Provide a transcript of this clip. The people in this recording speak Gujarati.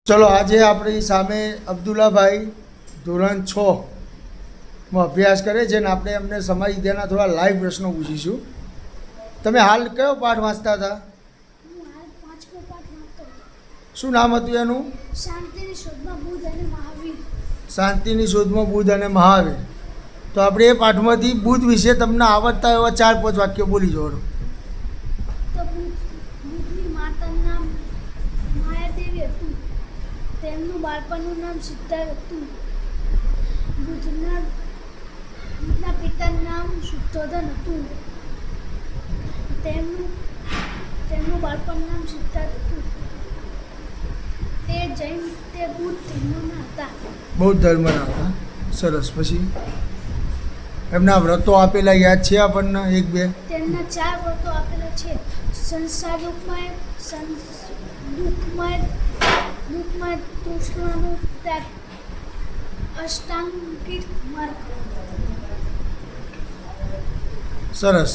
ચલો આજે આપણી સામે અબ્દુલ્લાભાઈ ધોરણ 6 માં અભ્યાસ કરે છે ને આપણે એમને સમાજ વિદ્યાના થોડા લાઈવ પ્રશ્નો પૂછીશું. તમે હાલ કયો પાઠ વાંચતા હતા? શું નામ હતું એનું? શાંતિની શોધમાં બુદ્ધ અને મહાવીર. શાંતિની શોધમાં બુદ્ધ અને મહાવીર. તો આપણે એ પાઠમાંથી બુદ્ધ વિશે તમને આવડતા એવા 4-5 વાક્યો બોલી જોડો. તો બુદ્ધની માતાનું નામ માયાદેવી હતું. તેમનું બાળપણનું નામ સિદ્ધાર્થ હતું. બુદ્ધના પિતાનું નામ શુદ્ધોધન હતું. તેમનું બાળપણનું નામ સિદ્ધાર્થ હતું. તે બુદ્ધ ધર્મના હતા. બૌદ્ધ ધર્મના હતા. સરસ. પછી એમના વ્રતો આપેલા યાદ છે આપણને? 1-2 તેમના 4 વ્રતો આપેલા છે. સંસાર દુઃખમય તૃષ્ણાનું ત્યાગ, અષ્ટાંગિક માર્ગ. સરસ.